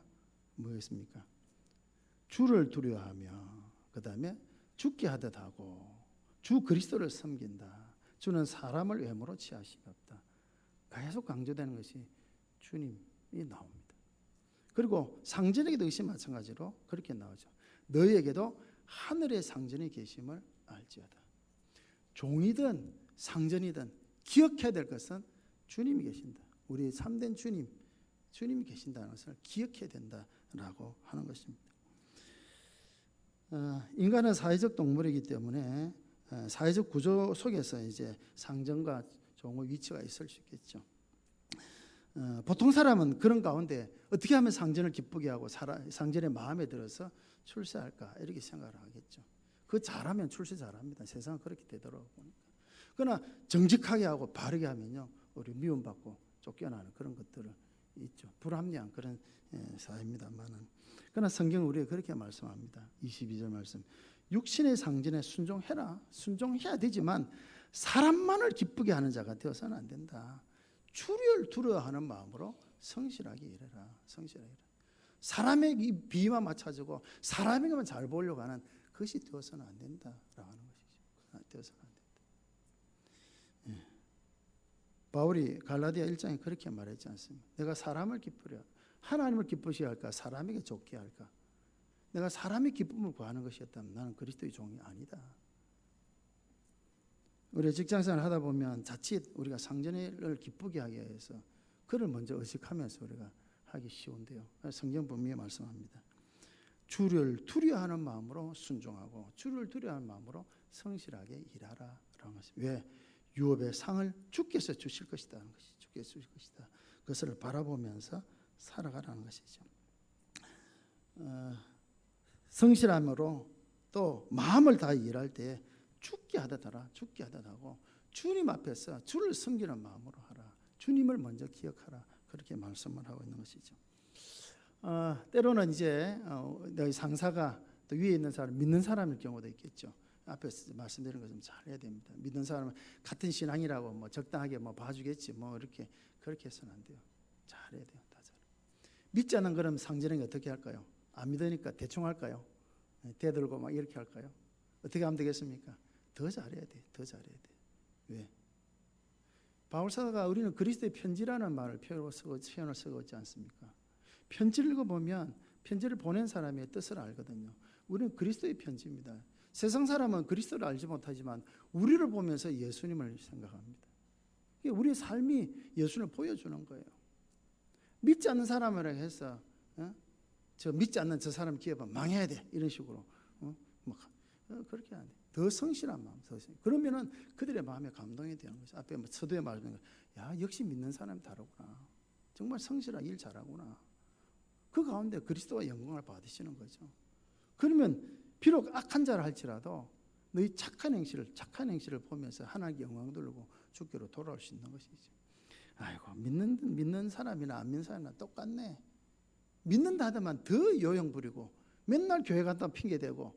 주를 두려워하며 그 다음에 죽게 하듯 하고 주 그리스도를 섬긴다. 주는 사람을 외모로 취하심이 없다. 계속 강조되는 것이 주님이 나옵니다. 그리고 상전에게도 역시 마찬가지로 그렇게 나오죠. 너희에게도 하늘의 상전이 계심을 알지어다. 종이든 상전이든 기억해야 될 것은 주님이 계신다. 우리의 참된 주님이 계신다는 것을 기억해야 된다라고 하는 것입니다. 인간은 사회적 동물이기 때문에 사회적 구조 속에서 이제 상전과 종의 위치가 있을 수 있겠죠. 보통 사람은 그런 가운데 어떻게 하면 상전을 기쁘게 하고 상전의 마음에 들어서 출세할까 이렇게 생각을 하겠죠. 그거 잘하면 출세 잘합니다. 세상은 그렇게 되더라고요. 그러나 정직하게 하고 바르게 하면요, 우리 미움받고 쫓겨나는 그런 것들을 있죠. 불합리한 그런 사회입니다만은. 그러나 성경은 우리에게 그렇게 말씀합니다. 22절 말씀. 육신의 상전에 순종해라. 순종해야 되지만 사람만을 기쁘게 하는 자가 되어서는 안 된다. 주를 두려워하는 마음으로 성실하게 일해라. 사람의 이 비위만 맞춰주고 사람에게만 잘 보려고 하는 그것이 되어서는 안 된다라고 하는 것이죠. 되어서는 안 된다. 바울이 갈라디아 1장에 그렇게 말했지 않습니까? 내가 사람을 기쁘려 하나님을 기쁘시게 할까? 사람에게 좋게 할까? 내가 사람의 기쁨을 구하는 것이었다면 나는 그리스도의 종이 아니다. 우리 직장생활을 하다 보면 자칫 우리가 상전을 기쁘게 하기 위해서 그를 먼저 의식하면서 우리가 하기 쉬운데요. 성경 분명히 말씀합니다. 주를 두려워하는 마음으로 순종하고 주를 두려워하는 마음으로 성실하게 일하라 라는 것입니다. 왜? 유업의 상을 주께서 주실 것이다. 주께서 주실 것이다. 그것을 바라보면서 살아가라는 것이죠. 성실함으로 또 마음을 다해 일할 때 죽게 하듯 하고 주님 앞에서 주를 섬기는 마음으로 하라. 주님을 먼저 기억하라. 그렇게 말씀을 하고 있는 것이죠. 때로는 이제 너희 상사가 또 위에 있는 사람 믿는 사람일 경우도 있겠죠. 앞에서 말씀드린 것좀 잘해야 됩니다. 믿는 사람은 같은 신앙이라고 뭐 적당하게 뭐 봐주겠지 뭐 이렇게 그렇게 해서는 안 돼요. 잘해야 돼요. 다 잘. 믿지 않는 그럼 상전에게 어떻게 할까요? 안 믿으니까 대충 할까요? 대들고 막 이렇게 할까요? 어떻게 하면 되겠습니까? 더 잘해야 돼. 더 잘해야 돼. 왜? 바울 사도가 우리는 그리스도의 편지라는 표현을 쓰고 있지 않습니까? 편지를 읽어보면 편지를 보낸 사람의 뜻을 알거든요. 우리는 그리스도의 편지입니다. 세상 사람은 그리스도를 알지 못하지만 우리를 보면서 예수님을 생각합니다. 우리의 삶이 예수님을 보여주는 거예요. 믿지 않는 사람이라고 해서 저 믿지 않는 저 사람 기업은 망해야 돼 이런 식으로 그렇게 안 돼. 더 성실한 마음, 그러면은 그들의 마음에 감동이 되는 거죠. 앞에 서두에 말하는 거, 야 역시 믿는 사람이 다르구나. 정말 성실하게 일 잘하구나. 그 가운데 그리스도가 영광을 받으시는 거죠. 그러면 비록 악한 자를 할지라도 너희 착한 행실을 보면서 하나님께 영광 돌리고 주께로 돌아올 수 있는 것이죠. 아이고 믿는 사람이나 안 믿는 사람이나 똑같네. 믿는다 하더만 더 요령 부리고 맨날 교회 갔다 핑계 대고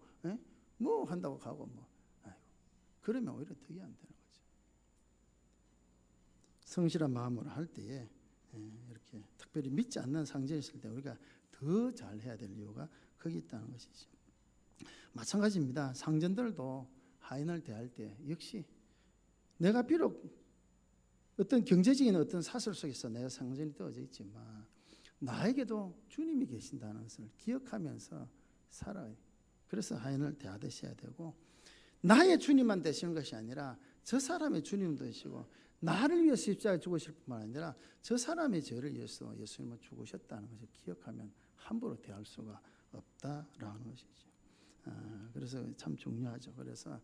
뭐 한다고 가고 뭐 아이고 그러면 오히려 덕이 안 되는 거죠. 성실한 마음으로 할 때에 이렇게 특별히 믿지 않는 상전이 있을 때 우리가 더 잘해야 될 이유가 거기 있다는 것이죠. 마찬가지입니다. 상전들도 하인을 대할 때 역시 내가 비록 어떤 경제적인 어떤 사슬 속에서 내가 상전이 되어져 있지만 나에게도 주님이 계신다는 것을 기억하면서 살아요. 그래서 하인을 대하듯이 해야 되고 나의 주님만 되시는 것이 아니라 저 사람의 주님도 되시고 나를 위해서 십자가에 죽으실 뿐만 아니라 저 사람의 죄를 위해서 예수님은 죽으셨다는 것을 기억하면 함부로 대할 수가 없다라는 것이죠. 그래서 참 중요하죠. 그래서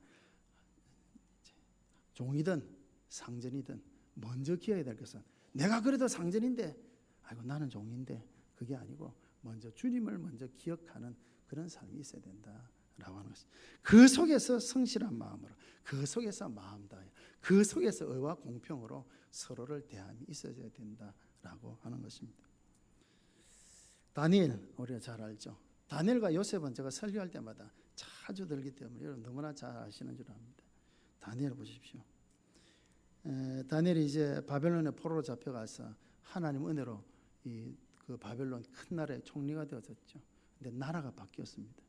종이든 상전이든 먼저 기억해야 될 것은 내가 그래도 상전인데 아이고 나는 종인데 그게 아니고 먼저 주님을 먼저 기억하는 그런 삶이 있어야 된다라고 하는 것이죠. 그 속에서 성실한 마음으로 그 속에서 마음 다해 그 속에서 의와 공평으로 서로를 대함이 있어야 된다라고 하는 것입니다. 다니엘 우리가 잘 알죠. 다니엘과 요셉은 제가 설교할 때마다 자주 들기 때문에 여러분 너무나 잘 아시는 줄 압니다. 다니엘 보십시오. 다니엘이 이제 바벨론의 포로로 잡혀가서 하나님 은혜로 그 바벨론 큰 나라의 총리가 되어졌죠. 근데 나라가 바뀌었습니다.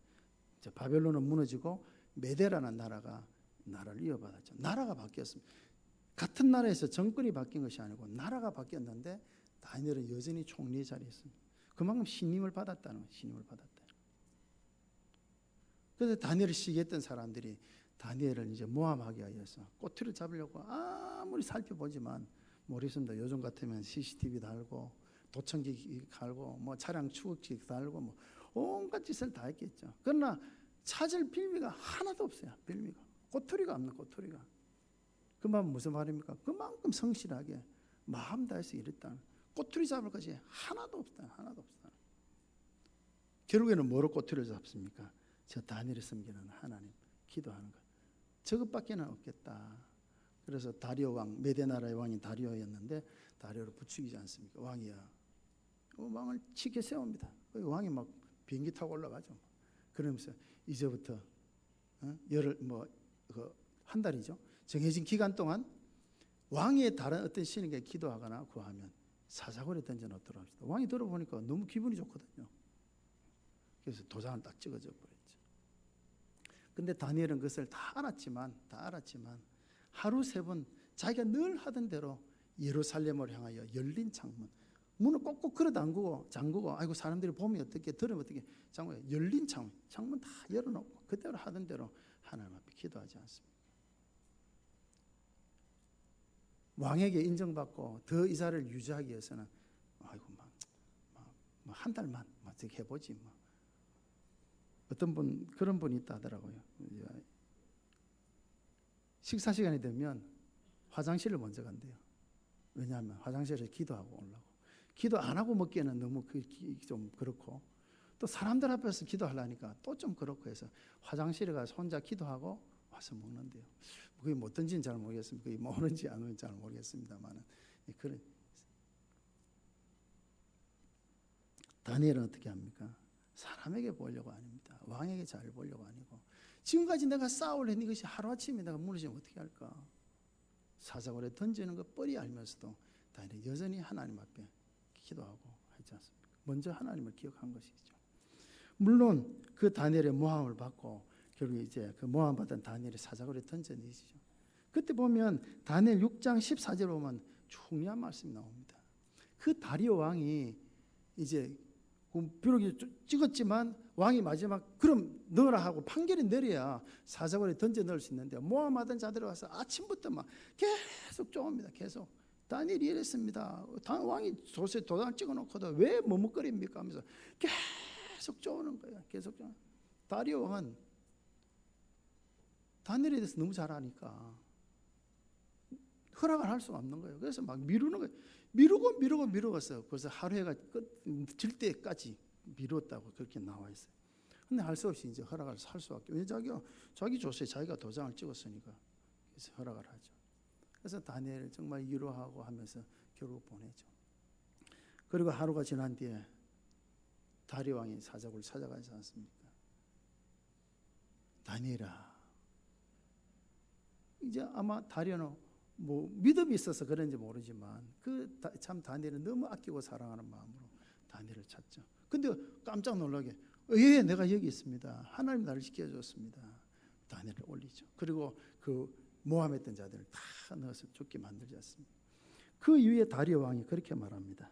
바벨론은 무너지고 메데라는 나라가 나라를 이어받았죠. 나라가 바뀌었습니다. 같은 나라에서 정권이 바뀐 것이 아니고 나라가 바뀌었는데 다니엘은 여전히 총리 자리에 있습니다. 그만큼 신임을 받았다는 거예요. 신임을 받았다. 그래서 다니엘을 시기했던 사람들이 다니엘을 이제 모함하기 위해서 꼬투리를 잡으려고 아무리 살펴보지만 모르겠습니다. 요즘 같으면 CCTV 달고 도청기 달고 뭐 차량 추적기 달고 뭐 온갖 짓을 다 했겠죠. 그러나 찾을 빌미가 하나도 없어요. 빌미가 꼬투리가 없는 꼬투리가. 그 말은 무슨 말입니까? 그만큼 성실하게 마음 다해서 일했다는 꼬투리 잡을 것이 하나도 없다. 하나도 없다. 결국에는 뭐로 꼬투리를 잡습니까? 저 다니엘이 섬기는 하나님 기도하는 것. 저것밖에는 없겠다. 그래서 다리오 왕 메데 나라의 왕이 다리오였는데 다리오를 부추기지 않습니까? 왕이야. 왕을 치게 세웁니다. 왕이 막 비행기 타고 올라가죠. 그러면서 이제부터 열흘 한 달이죠. 정해진 기간 동안 왕의 다른 어떤 신에게 기도하거나 구하면 사자굴에 던져 놓도록 합시다. 왕이 들어보니까 너무 기분이 좋거든요. 그래서 도장을 딱 찍어줘 버렸죠. 근데 다니엘은 그것을 다 알았지만 하루 3번 자기가 늘 하던 대로 예루살렘을 향하여 열린 창문 문을 꼭꼭 걸어 잠그고 아이고 사람들이 보면 어떻게 들으면 어떻게 잠그고 열린 창문 다 열어놓고 그대로 하던 대로 하나님 앞에 기도하지 않습니다. 왕에게 인정받고 더 이 자리를 유지하기 위해서는 아이고 한 달만 어떻게 해보지 뭐. 어떤 분 그런 분이 있다 하더라고요. 식사 시간이 되면 화장실을 먼저 간대요. 왜냐하면 화장실에서 기도하고 오려고. 기도 안 하고 먹기에는 너무 좀 그렇고 또 사람들 앞에서 기도하려니까 또 좀 그렇고 해서 화장실에 가서 혼자 기도하고 와서 먹는데요. 그게 뭐 어떤지는 잘 모르겠습니다. 그게 뭐 오는지 안 오는지 잘 모르겠습니다만은 그런 다니엘은 어떻게 합니까? 사람에게 보려고 아닙니다. 왕에게 잘 보려고 아니고 지금까지 내가 쌓아올린 이것이 하루아침에 내가 무너지면 어떻게 할까? 사자굴에 던지는 거 뻔히 알면서도 다니엘이 여전히 하나님 앞에 기도하고 하지 않습니까? 먼저 하나님을 기억한 것이죠. 물론 그 다니엘의 모함을 받고 결국 이제 그 모함 받은 다니엘이 사자굴에 던져내시죠. 그때 보면 다니엘 6장 14절 보면 중요한 말씀이 나옵니다. 그 다리오 왕이 이제 비록 찍었지만 왕이 마지막 그럼 넣으라 하고 판결이 내려야 사자굴에 던져 넣을 수 있는데 모함하던 자들이 와서 아침부터 막 계속 쪼옵니다. 계속 다니엘이 이랬습니다. 왕이 조세 도장 찍어놓고도 왜 머뭇거립니까 하면서 계속 쪼오는 거예요. 계속 쪼. 다리오 왕은 다니엘에 대해서 너무 잘 아니까 허락을 할 수가 없는 거예요. 그래서 막 미루는 거예요. 미루고서 그래서 하루해가 질 때까지 미뤘다고 그렇게 나와 있어요. 근데 할 수 없이 이제 허락을 할 수밖에. 왜 자기 조서에 자기가 도장을 찍었으니까 그래서 허락을 하죠. 그래서 다니엘을 정말 위로하고 하면서 결국 보내죠. 그리고 하루가 지난 뒤에 다리 왕이 사적을 찾아가지 않습니까? 다니엘아, 이제 아마 다리는 뭐 믿음이 있어서 그런지 모르지만 참 다니엘은 너무 아끼고 사랑하는 마음으로 다니엘을 찾죠. 근데 깜짝 놀라게 예, 내가 여기 있습니다. 하나님 나를 지켜줬습니다. 다니엘을 올리죠. 그리고 그 모함했던 자들을 다 넣어서 죽게 만들지 않습니까? 그 이후에 다리오 왕이 그렇게 말합니다.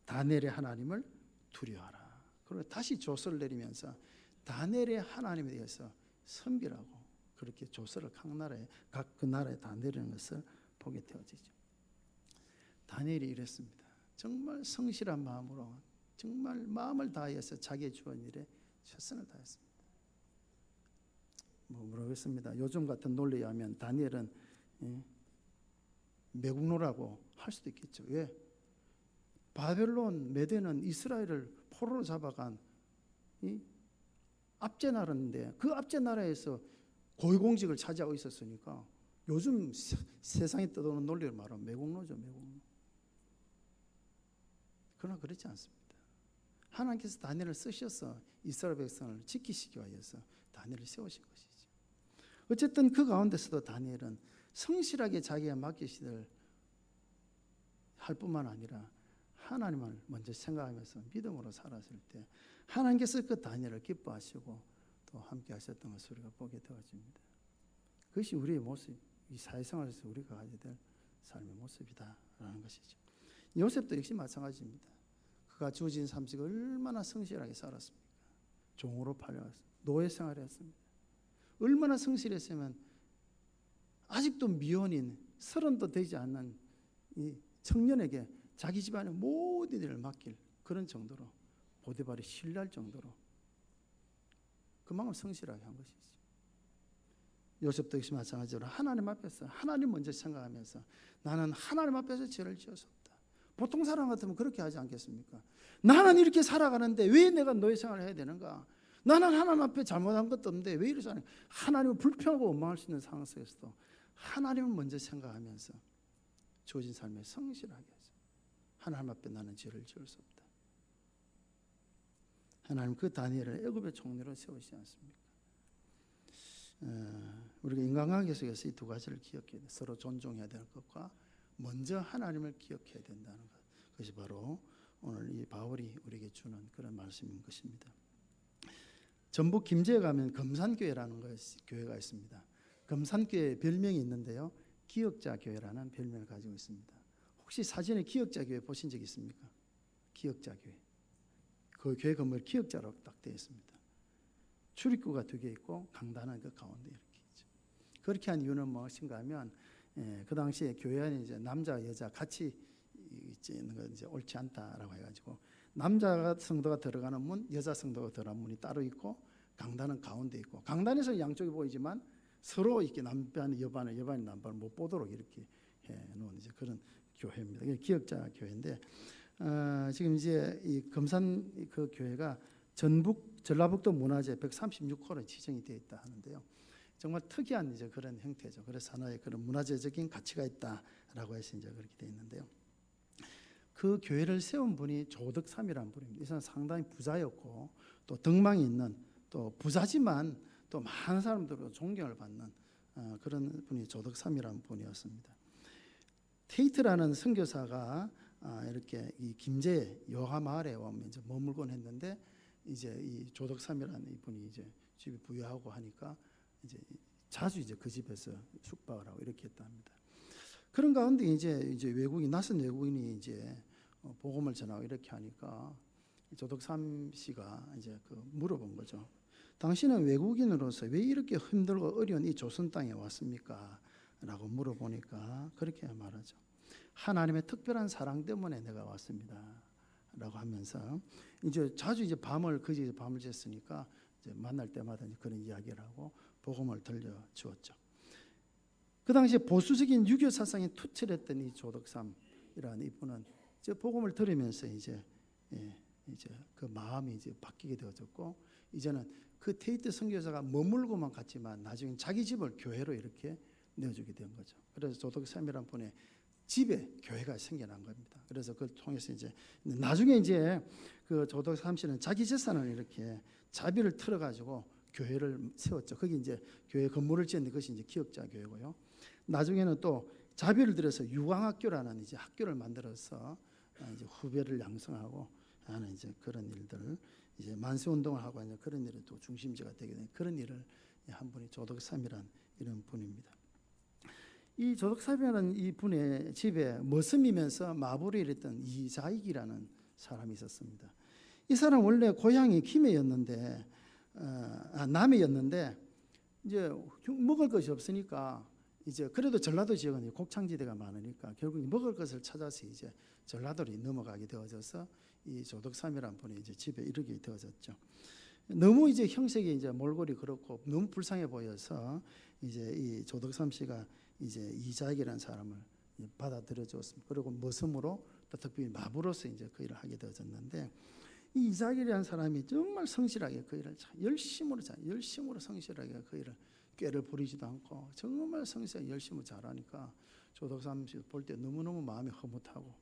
다니엘의 하나님을 두려워하라. 그리고 다시 조서를 내리면서 다니엘의 하나님에 대해서 섬기라고 그렇게 조서를 각 그 나라에 다 내리는 것을 보게 되어지죠. 다니엘이 이랬습니다. 정말 성실한 마음으로 정말 마음을 다해서 자기의 주어진 일에 최선을 다했습니다. 모르겠습니다. 요즘 같은 논리에 하면 다니엘은 매국노라고 할 수도 있겠죠. 왜? 바벨론 메대는 이스라엘을 포로로 잡아간 압제 나라인데 그 압제 나라에서 고위공직을 차지하고 있었으니까 요즘 세상에 떠도는 논리를 말하면 매국노죠. 매국노. 그러나 그렇지 않습니다. 하나님께서 다니엘을 쓰셔서 이스라엘 백성을 지키시기 위해서 다니엘을 세우신 것이죠. 어쨌든 그 가운데서도 다니엘은 성실하게 자기가 맡기시들 할 뿐만 아니라 하나님을 먼저 생각하면서 믿음으로 살았을 때 하나님께서 그 다니엘을 기뻐하시고 또 함께 하셨던 것을 우리가 보게 되어집니다. 그것이 우리의 모습, 이 사회생활에서 우리가 가져야 될 삶의 모습이다라는 것이죠. 요셉도 역시 마찬가지입니다. 그가 주어진 삶속에 얼마나 성실하게 살았습니까? 종으로 팔려왔습니다. 노예 생활을 했습니다. 얼마나 성실했으면 아직도 미혼인 30도 되지 않는 이 청년에게 자기 집안의 모든 일을 맡길 그런 정도로 보디발이 신뢰할 정도로 그만큼 성실하게 한 것이죠. 요셉도 역시 마찬가지로 하나님 앞에서 하나님 먼저 생각하면서 나는 하나님 앞에서 죄를 지어서 없다. 보통 사람 같으면 그렇게 하지 않겠습니까? 나는 이렇게 살아가는데 왜 내가 노예 생활을 해야 되는가? 나는 하나님 앞에 잘못한 것도 없는데 왜 이렇게 사는? 하나님을 불평하고 원망할 수 있는 상황 속에서도 하나님을 먼저 생각하면서 주어진 삶에 성실하게 하죠. 하나님 앞에 나는 죄를 지을 수 없다. 하나님 그 다니엘을 애굽의 총리로 세우시지 않습니까? 우리가 인간관계 속에서 이 두 가지를 기억해야 돼. 서로 존중해야 될 것과 먼저 하나님을 기억해야 된다는 것. 그것이 바로 오늘 이 바울이 우리에게 주는 그런 말씀인 것입니다. 전북 김제에 가면 금산교회라는 교회가 있습니다. 금산교회 별명이 있는데요. 기역자교회라는 별명을 가지고 있습니다. 혹시 사진에 기역자교회 보신 적 있습니까? 기역자교회. 그 교회 건물 기역자로 딱 되어 있습니다. 출입구가 2개 있고 강단은 그 가운데 이렇게 있죠. 그렇게 한 이유는 무엇인가 하면 그 당시에 교회 안에 이제 남자 여자 같이 있는 건 이제 옳지 않다라고 해가지고 남자 성도가 들어가는 문, 여자 성도가 들어가는 문이 따로 있고 강단은 가운데 있고 강단에서 양쪽이 보이지만 서로 이렇게 남반이 여반이 남반을 못 보도록 이렇게 해놓은 이제 그런 교회입니다. 기역자 교회인데 지금 이제 이 금산 그 교회가 전라북도 문화재 136호로 지정이 되어 있다 하는데요. 정말 특이한 이제 그런 형태죠. 그래서 하나의 그런 문화재적인 가치가 있다라고 해서 이제 그렇게 되어 있는데요. 그 교회를 세운 분이 조덕삼이라는 분입니다. 이 사람 상당히 부자였고 또 덕망이 있는 또 부자지만 또 많은 사람들로 존경을 받는 그런 분이 조덕삼이라는 분이었습니다. 테이트라는 선교사가 이렇게 이 김제 여하 마을에 오면 이제 머물곤 했는데 이제 이 조덕삼이라는 이분이 이제 집이 부유하고 하니까 이제 자주 이제 그 집에서 숙박을 하고 이렇게 했답니다. 그런 가운데 이제 낯선 외국인이 이제 복음을 전하고 이렇게 하니까 조덕삼 씨가 이제 물어본 거죠. 당신은 외국인으로서 왜 이렇게 힘들고 어려운 이 조선 땅에 왔습니까? 라고 물어보니까 그렇게 말하죠. 하나님의 특별한 사랑 때문에 내가 왔습니다. 라고 하면서 이제 자주 이제 밤을 샜으니까 이제 만날 때마다 이제 그런 이야기를 하고 복음을 들려주었죠. 그 당시에 보수적인 유교 사상에 투철했던 이 조덕삼이라는 이분은 이제 복음을 들으면서 이제 그 마음이 이제 바뀌게 되어졌고 이제는 그 테이트 선교사가 머물고만 갔지만 나중에 자기 집을 교회로 이렇게 내어주게 된 거죠. 그래서 조덕삼이라는 분의 집에 교회가 생겨난 겁니다. 그래서 그걸 통해서 이제 나중에 이제 그 조덕 삼씨는 자기 재산을 이렇게 자비를 틀어가지고 교회를 세웠죠. 거기 이제 교회 건물을 지었는데 그것이 이제 기억자 교회고요. 나중에는 또 자비를 들여서 유광학교라는 이제 학교를 만들어서 이제 후배를 양성하고 하는 이제 그런 일들, 이제 만세 운동을 하고 하는 그런 일에 또 중심지가 되게 된 그런 일을 한 분이 조덕삼이란 이런 분입니다. 이 조덕삼이라는 이 분의 집에 머슴이면서 마부를 일했던 이자익이라는 사람이 있었습니다. 이 사람 원래 고향이 김해였는데 남해였는데 이제 먹을 것이 없으니까 이제 그래도 전라도 지역은 곡창지대가 많으니까 결국 먹을 것을 찾아서 이제 전라도로 넘어가게 되어져서 이 조덕삼이라는 분이 이제 집에 이르게 되어졌죠. 너무 이제 형색이 이제 몰골이 그렇고 너무 불쌍해 보여서 이제 이 조덕삼 씨가 이제 이자익이라는 사람을 받아들여 줬습니다. 그리고 머슴으로 또 특별히 마부로서 이제 그 일을 하게 되어졌는데 이 이자익이라는 사람이 정말 성실하게 그 일을 열심으로 성실하게 그 일을 꾀를 부리지도 않고 정말 성실하게 열심히 잘하니까 조덕삼 씨 볼 때 너무너무 마음이 흐뭇하고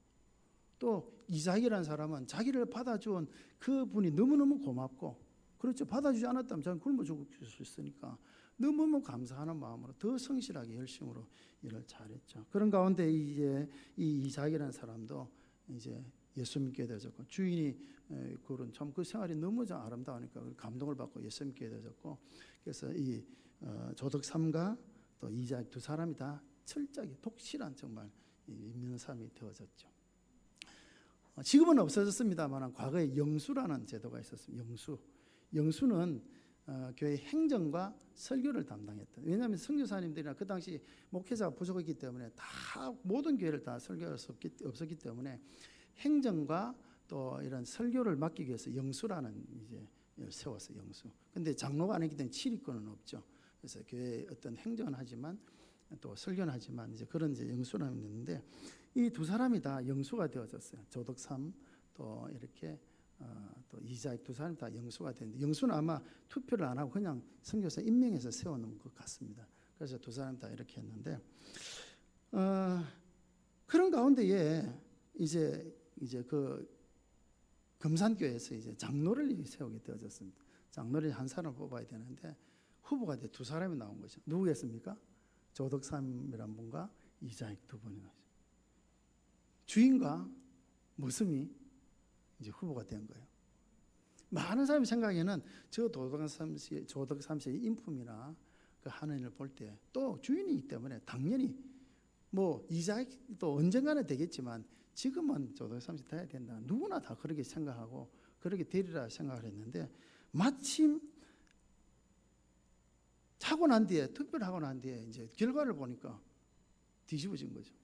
또 이자익이라는 사람은 자기를 받아준 그 분이 너무너무 고맙고 그렇죠. 받아주지 않았다면 저는 굶어 죽을 수 있으니까 너무너무 감사하는 마음으로 더 성실하게 열심으로 일을 잘했죠. 그런 가운데 이제 이 이자익이라는 사람도 이제 예수 믿게 되었고 주인이 그런 참 그 생활이 너무 아름다우니까 감동을 받고 예수 믿게 되었고 그래서 이 조덕삼과 또 이자익 두 사람이 다 철저하게 독실한 정말 믿는 사람이 되어졌죠. 지금은 없어졌습니다만 과거에 영수라는 제도가 있었습니다. 영수는 교회 행정과 설교를 담당했던. 왜냐하면 선교사님들이나 그 당시 목회자가 부족했기 때문에 다 모든 교회를 다 설교할 수 없었기 때문에 행정과 또 이런 설교를 맡기기 위해서 영수라는 이제 세웠어요. 영수. 근데 장로가 아니기 때문에 치리권은 없죠. 그래서 교회 어떤 행정은 하지만 또 설교는 하지만 이제 그런 이제 영수라는 게 있는데 이 두 사람이 다 영수가 되어졌어요. 조덕삼 또 이렇게 또 이자익 두 사람이 다 영수가 되는데 영수는 아마 투표를 안 하고 그냥 선교사 임명해서 세워놓은 것 같습니다. 그래서 두 사람 다 이렇게 했는데 그런 가운데에 이제 그 금산교회에서 이제 장로를 세우게 되어졌습니다. 장로를 한 사람을 뽑아야 되는데 후보가 두 사람이 나온 거죠. 누구겠습니까? 조덕삼이란 분과 이자익 두 분이 나왔죠. 주인과 머슴이 이제 후보가 된 거예요. 많은 사람이 생각에는 저 조덕삼 씨의 인품이나 그 하는 일을 볼 때 또 주인이기 때문에 당연히 뭐 이자익도 언젠가는 되겠지만 지금은 조덕삼 씨 돼야 된다. 누구나 다 그렇게 생각하고 그렇게 되리라 생각을 했는데 마침 하고 난 뒤에 투표를 하고 난 뒤에 이제 결과를 보니까 뒤집어진 거죠.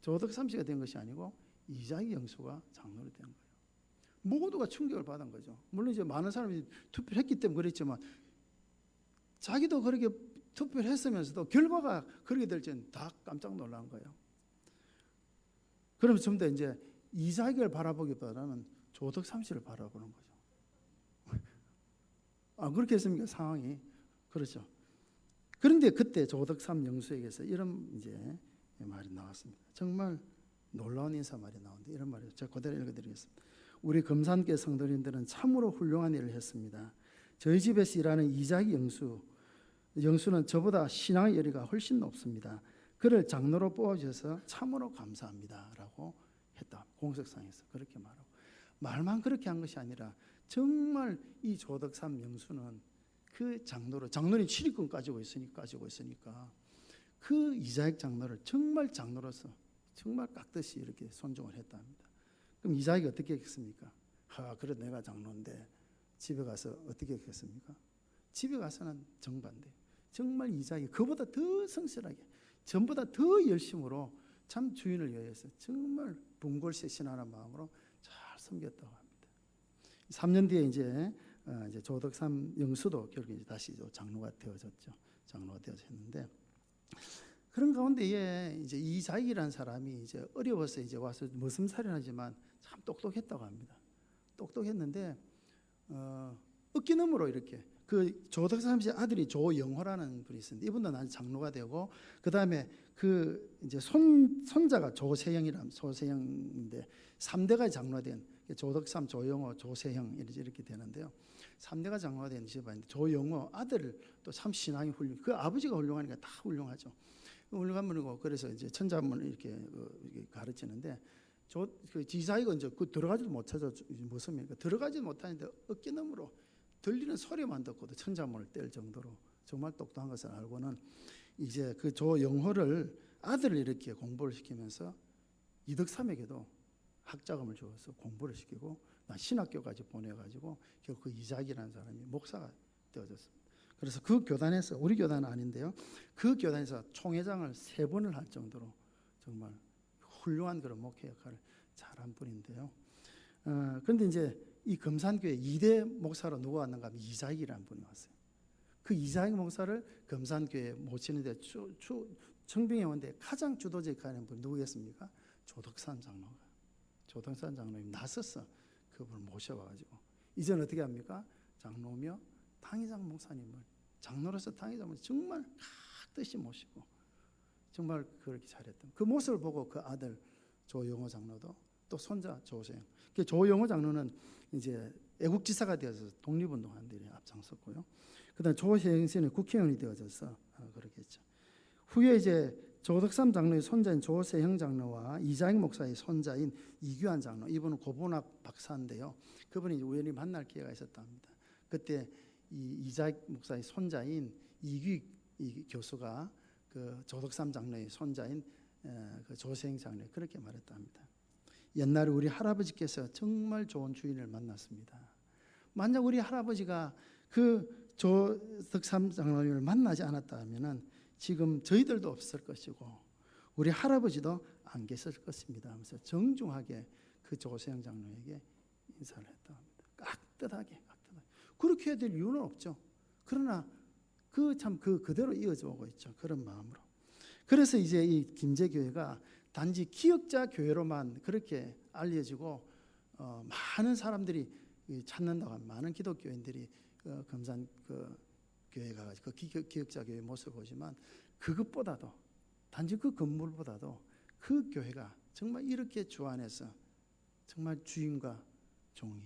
조덕삼 씨가 된 것이 아니고 이자익 영수가 장로로 된 거예요. 모두가 충격을 받은 거죠. 물론 이제 많은 사람이 투표를 했기 때문에 그랬지만 자기도 그렇게 투표를 했으면서도 결과가 그렇게 될지는 다 깜짝 놀란 거예요. 그러면 좀 더 이제 이자익을 바라보기보다는 조덕삼 씨를 바라보는 거죠. 그렇게 했습니까? 상황이. 그렇죠. 그런데 그때 조덕삼 영수에게서 이런 이제 말이 나왔습니다. 정말 놀라운 인사말이 나오는데 이런 말이죠. 제가 그대로 읽어드리겠습니다. 우리 금산교회 성도님들은 참으로 훌륭한 일을 했습니다. 저희 집에서 일하는 이자익 영수는 저보다 신앙의 열의가 훨씬 높습니다. 그를 장로로 뽑아주셔서 참으로 감사합니다 라고 했다. 공석상에서 그렇게 말하고 말만 그렇게 한 것이 아니라 정말 이 조덕삼 영수는 그 장로는 치리권 가지고 있으니까 그 이자익 장로를 정말 장로로서 정말 깍듯이 이렇게 존중을 했답니다. 그럼 이자익이 어떻게 했습니까? 그래 내가 장로인데 집에 가서 어떻게 했겠습니까? 집에 가서는 정반대. 정말 이자익이 그보다 더 성실하게 전보다 더 열심으로 참 주인을 위해서 정말 분골쇄신하는 마음으로 잘 섬겼다고 합니다. 3년 뒤에 이제 조덕삼 영수도 결국 이제 다시 장로가 되어졌죠. 장로가 되어졌는데 그런 가운데에 이제 이자익이라는 사람이 이제 어려워서 이제 와서 머슴살인하지만 참 똑똑했다고 합니다. 똑똑했는데 어깨너머로 이렇게 그 조덕삼 씨 아들이 조영호라는 분이 있었는데 이분도 나중에 장로가 되고 그 다음에 그 이제 손자가 조세형인데 3대가 장로가 된 조덕삼, 조영호, 조세형 이렇게 되는데요. 3대가 장로가 된 집안인데 조영호 아들을 또 참 신앙이 그 아버지가 훌륭하니까 다 훌륭하죠. 훌륭한 분이고 그래서 이제 천자문을 이렇게 가르치는데 그 지사이가 이제 그 들어가지도 못하죠. 무슨 들어가지 못하는데 어깨너머로 들리는 소리만 듣고도 천자문을 뗄 정도로 정말 똑똑한 것을 알고는 이제 그 조영호를 아들을 이렇게 공부를 시키면서 이덕삼에게도 학자금을 주어서 공부를 시키고 신학교까지 보내가지고 결국 그 이삭이라는 사람이 목사가 되어졌습니다. 그래서 그 교단에서 우리 교단은 아닌데요. 그 교단에서 총회장을 3번을 할 정도로 정말 훌륭한 그런 목회 역할을 잘한 분인데요. 그런데 이제 이 금산교회 2대 목사로 누가 왔는가 하면 이삭이라는 분이 왔어요. 그 이삭 목사를 금산교회에 모시는데 청빙에 오는데 가장 주도적인 분이 누구였습니까? 조덕산 장로님 나서서 그분을 모셔와가지고 이제는 어떻게 합니까? 장로며 당회장 목사님을 장로로서 당회장을 정말 깍듯이 모시고 정말 그렇게 잘했던 그 모습을 보고 그 아들 조영호 장로도 또 손자 조세형. 조영호 장로는 이제 애국지사가 되어서 독립운동하는 데 앞장섰고요. 그다음 조세형 씨는 국회의원이 되어져서 그렇겠죠. 후에 이제 조덕삼 장로의 손자인 조세형 장로와 이자익 목사의 손자인 이규환 장로, 이분은 고분학 박사인데요. 그분이 우연히 만날 기회가 있었답니다. 그때 이 이자익 목사의 손자인 이규 교수가 그 조덕삼 장로의 손자인 그 조세형 장로에 그렇게 말했답니다. 옛날에 우리 할아버지께서 정말 좋은 주인을 만났습니다. 만약 우리 할아버지가 그 조덕삼 장로님을 만나지 않았다면은 지금 저희들도 없을 것이고 우리 할아버지도 안 계실 것입니다 하면서 정중하게 그 조세형 장로에게 인사를 했다고 합니다. 깍듯하게. 그렇게 해야 될 이유는 없죠. 그러나 그대로 이어져 오고 있죠. 그런 마음으로. 그래서 이제 이 김제교회가 단지 기역자 교회로만 그렇게 알려지고 많은 사람들이 찾는다고 하면 많은 기독교인들이 금산 교회 가가지고 기역자 교회 모습을 보지만 그것보다도 단지 그 건물보다도 그 교회가 정말 이렇게 주 안에서 정말 주인과 종이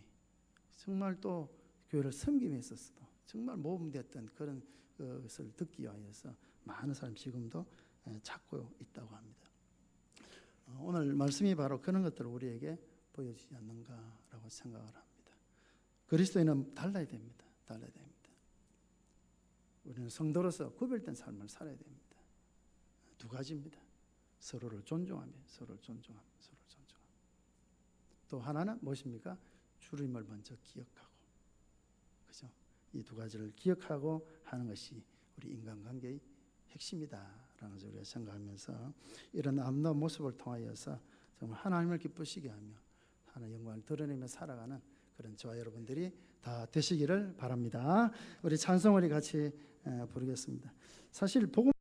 정말 또 교회를 섬김에 있어서도 정말 모범됐던 그런 것을 듣기 위해서 많은 사람이 지금도 찾고 있다고 합니다. 오늘 말씀이 바로 그런 것들을 우리에게 보여주지 않는가라고 생각을 합니다. 그리스도인은 달라야 됩니다. 달라야 됩니다. 우리는 성도로서 구별된 삶을 살아야 됩니다. 2가지입니다. 서로를 존중하며 서로를 존중하며 서로를 존중하며 또 하나는 무엇입니까? 주님을 먼저 기억하고 그죠? 이 2가지를 기억하고 하는 것이 우리 인간관계의 핵심이다라는 것을 우리가 생각하면서 이런 아름다운 모습을 통하여서 정말 하나님을 기쁘시게 하며 하나님의 영광을 드러내며 살아가는 그런 저와 여러분들이 다 되시기를 바랍니다. 우리 찬송을 같이 부르겠습니다. 사실 복음